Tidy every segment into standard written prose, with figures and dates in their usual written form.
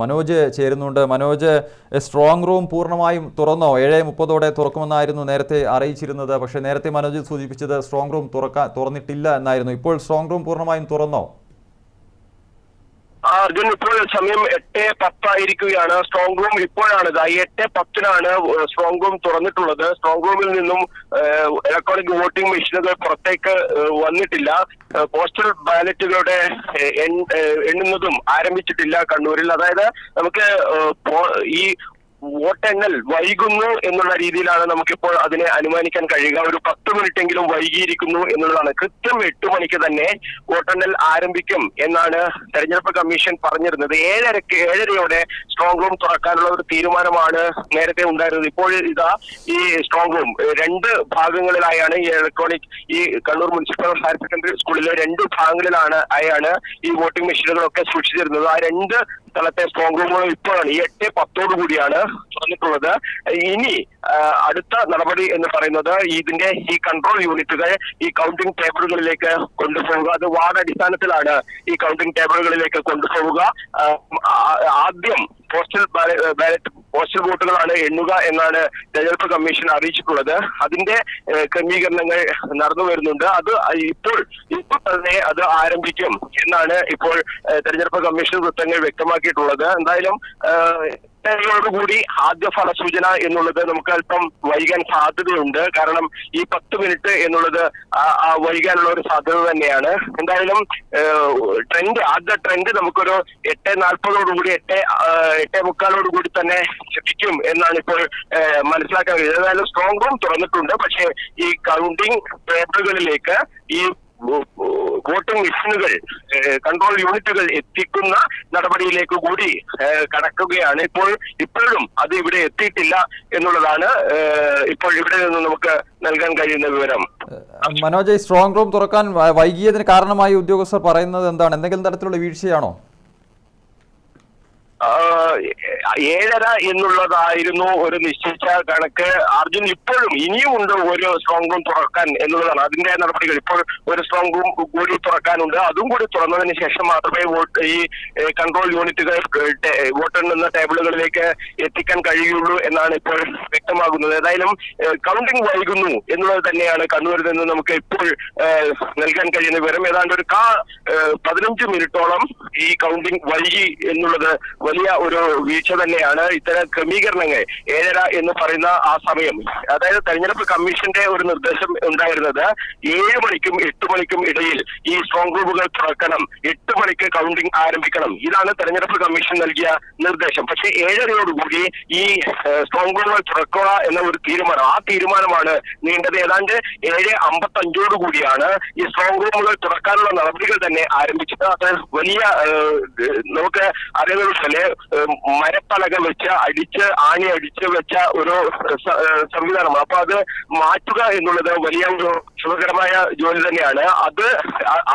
മനോജ് ചേരുന്നുണ്ട്. Manoj, strong room പൂർണ്ണമായും തുറന്നോ? 7:30 തുറക്കുമെന്നായിരുന്നു നേരത്തെ അറിയിച്ചിരുന്നത്. പക്ഷേ നേരത്തെ മനോജ് സൂചിപ്പിച്ചത് സ്ട്രോങ് റൂം തുറന്നിട്ടില്ല എന്നായിരുന്നു. ഇപ്പോൾ സ്ട്രോങ് റൂം പൂർണ്ണമായും തുറന്നോ? അർജുൻ, ഇപ്പോൾ സമയം 8:10 ആയിരിക്കുകയാണ്. സ്ട്രോങ് റൂം ഇപ്പോഴാണ് 8:10 സ്ട്രോങ് റൂം തുറന്നിട്ടുള്ളത്. സ്ട്രോങ് റൂമിൽ നിന്നും ഇലക്ട്രോണിക് വോട്ടിംഗ് മെഷീനുകൾ പുറത്തേക്ക് വന്നിട്ടില്ല. പോസ്റ്റൽ ബാലറ്റുകളുടെ എണ്ണുന്നതും ആരംഭിച്ചിട്ടില്ല കണ്ണൂരിൽ. അതായത് നമുക്ക് ഈ വോട്ടെണ്ണൽ വൈകുന്നു എന്നുള്ള രീതിയിലാണ് നമുക്കിപ്പോൾ അതിനെ അനുമാനിക്കാൻ കഴിയുക. ഒരു 10 മിനിറ്റെങ്കിലും വൈകിയിരിക്കുന്നു എന്നുള്ളതാണ്. കൃത്യം 8 മണിക്ക് തന്നെ വോട്ടെണ്ണൽ ആരംഭിക്കും എന്നാണ് തെരഞ്ഞെടുപ്പ് കമ്മീഷൻ പറഞ്ഞിരുന്നത്. 7:30 സ്ട്രോങ് റൂം തുറക്കാനുള്ള ഒരു തീരുമാനമാണ് നേരത്തെ ഉണ്ടായിരുന്നത്. ഇപ്പോൾ ഈ സ്ട്രോങ് റൂം 2 ഭാഗങ്ങളിലായാണ് ഈ electronic Kannur municipal higher secondary സ്കൂളിലെ 2 ഭാഗങ്ങളിലാണ് ഈ വോട്ടിംഗ് മെഷീനുകളൊക്കെ സൂക്ഷിച്ചിരുന്നത്. ആ 2 സ്ഥലത്തെ സ്ട്രോങ് റൂമുകൾ ഇപ്പോഴാണ് 8:10 കൂടിയാണ് തുറന്നിട്ടുള്ളത്. ഇനി അടുത്ത നടപടി എന്ന് പറയുന്നത് ഇതിന്റെ ഈ കൺട്രോൾ യൂണിറ്റുകൾ ഈ കൗണ്ടിംഗ് ടേബിളുകളിലേക്ക് കൊണ്ടുപോവുക. അത് വാർഡ് അടിസ്ഥാനത്തിലാണ് ഈ കൗണ്ടിംഗ് ടേബിളുകളിലേക്ക് കൊണ്ടുപോവുക. ആദ്യം പോസ്റ്റൽ വോട്ടുകളാണ് എണ്ണുക എന്നാണ് തെരഞ്ഞെടുപ്പ് കമ്മീഷൻ അറിയിച്ചിട്ടുള്ളത്. അതിന്റെ ക്രമീകരണങ്ങൾ നടന്നു വരുന്നുണ്ട്. അത് ഇപ്പോൾ തന്നെ അത് ആരംഭിക്കും എന്നാണ് ഇപ്പോൾ തെരഞ്ഞെടുപ്പ് കമ്മീഷൻ വൃത്തങ്ങൾ വ്യക്തമാക്കിയിട്ടുള്ളത്. എന്തായാലും ോടുകൂടി ആദ്യ ഫലസൂചന എന്നുള്ളത് നമുക്ക് അല്പം വൈകാൻ സാധ്യതയുണ്ട്. കാരണം ഈ 10 മിനിറ്റ് എന്നുള്ളത് വൈകാനുള്ള ഒരു സാധ്യത തന്നെയാണ്. എന്തായാലും ആദ്യ ട്രെൻഡ് നമുക്കൊരു 8:40 8:45 തന്നെ ലഭിക്കും എന്നാണ് ഇപ്പോൾ മനസ്സിലാക്കാൻ കഴിയുന്നത്. ഏതായാലും സ്ട്രോങ് റൂം തുറന്നിട്ടുണ്ട്. പക്ഷേ ഈ കൗണ്ടിംഗ് പേപ്പറുകളിലേക്ക് ഈ വോട്ടിംഗ് മെഷീനുകൾ കൺട്രോൾ യൂണിറ്റുകൾ എത്തിക്കുന്ന നടപടിയിലേക്ക് കൂടി കടക്കുകയാണ്. ഇപ്പോഴും അത് ഇവിടെ എത്തിയിട്ടില്ല എന്നുള്ളതാണ് ഇപ്പോൾ ഇവിടെ നിന്ന് നമുക്ക് നൽകാൻ കഴിയുന്ന വിവരം. മനോജ്, സ്ട്രോങ് റൂം തുറക്കാൻ വൈകിയതിന് കാരണമായി ഉദ്യോഗസ്ഥർ പറയുന്നത് എന്താണ്? എന്തെങ്കിലും തരത്തിലുള്ള വീഴ്ചയാണോ? 7:30 എന്നുള്ളതായിരുന്നു ഒരു നിശ്ചയിച്ച കണക്ക്. അർജുൻ, ഇപ്പോഴും ഇനിയും ഉണ്ട് ഒരു സ്ട്രോങ് റൂം തുറക്കാൻ എന്നുള്ളതാണ്. അതിന്റെ നടപടികൾ ഇപ്പോൾ ഒരു സ്ട്രോങ് റൂം കൂടി തുറക്കാനുണ്ട്. അതും കൂടി തുറന്നതിന് ശേഷം മാത്രമേ ഈ കൺട്രോൾ യൂണിറ്റുകൾ വോട്ടെണ്ണുന്ന ടേബിളുകളിലേക്ക് എത്തിക്കാൻ കഴിയുള്ളൂ എന്നാണ് ഇപ്പോൾ വ്യക്തമാകുന്നത്. ഏതായാലും കൗണ്ടിംഗ് വൈകുന്നു എന്നുള്ളത് തന്നെയാണ് കണ്ണൂരിൽ നിന്ന് നമുക്ക് ഇപ്പോൾ നൽകാൻ കഴിയുന്ന വിവരം. ഏതാണ്ട് ഒരു 15 മിനിറ്റോളം ഈ കൗണ്ടിംഗ് വൈകി എന്നുള്ളത് വലിയ ഒരു വീഴ്ച തന്നെയാണ്. ഇത്തരം ക്രമീകരണങ്ങൾ 7:30 എന്ന് പറയുന്ന ആ സമയം, അതായത് തെരഞ്ഞെടുപ്പ് കമ്മീഷന്റെ ഒരു നിർദ്ദേശം ഉണ്ടായിരുന്നത് 7 മണിക്കും 8 മണിക്കും ഇടയിൽ ഈ സ്ട്രോങ് റൂമുകൾ തുറക്കണം, 8 മണിക്ക് കൗണ്ടിംഗ് ആരംഭിക്കണം. ഇതാണ് തെരഞ്ഞെടുപ്പ് കമ്മീഷൻ നൽകിയ നിർദ്ദേശം. പക്ഷേ 7:30 ഈ സ്ട്രോങ് റൂമുകൾ തുറക്കുക എന്ന ഒരു തീരുമാനം, ആ തീരുമാനമാണ് നീണ്ടത്. ഏതാണ്ട് 7:55 ഈ സ്ട്രോങ് റൂമുകൾ തുറക്കാനുള്ള നടപടികൾ തന്നെ ആരംഭിച്ചത്. അത് വലിയ നമുക്ക് അറിയുന്നതുപോലെ മരപ്പലക വെച്ച് ആണി അടിച്ച് വെച്ച ഒരു സംവിധാനമാണ്. അപ്പൊ അത് മാറ്റുക എന്നുള്ളത് വലിയ ഒരു സുഖകരമായ ജോലി തന്നെയാണ്.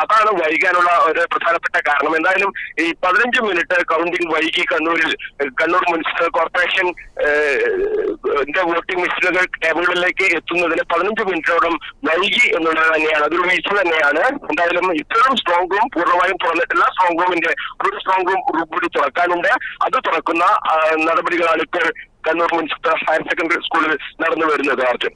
അതാണ് വൈകാനുള്ള ഒരു പ്രധാനപ്പെട്ട കാരണം. എന്തായാലും ഈ 15 മിനിറ്റ് കൗണ്ടിംഗ് വൈകി കണ്ണൂർ മുനിസിപ്പൽ കോർപ്പറേഷൻ വോട്ടിംഗ് മെഷീനുകൾ ടേബിളുകളിലേക്ക് എത്തുന്നതിന് 15 മിനിറ്റോളം വൈകി എന്നുള്ളത് തന്നെയാണ്. അതൊരു വീഴ്ച തന്നെയാണ്. എന്തായാലും ഇത്തരം സ്ട്രോങ് റൂം പൂർണ്ണമായും തുറന്നിട്ടില്ല. സ്ട്രോങ് റൂമിന്റെ ഒരു സ്ട്രോങ് റൂം കൂടി തുറക്കാനുണ്ട്. അത് തുറക്കുന്ന നടപടികളാണ് ഇപ്പോൾ കണ്ണൂർ മുനിസിപ്പൽ ഹയർ സെക്കൻഡറി സ്കൂളിൽ നടന്നു വരുന്നത്. അർജുൻ.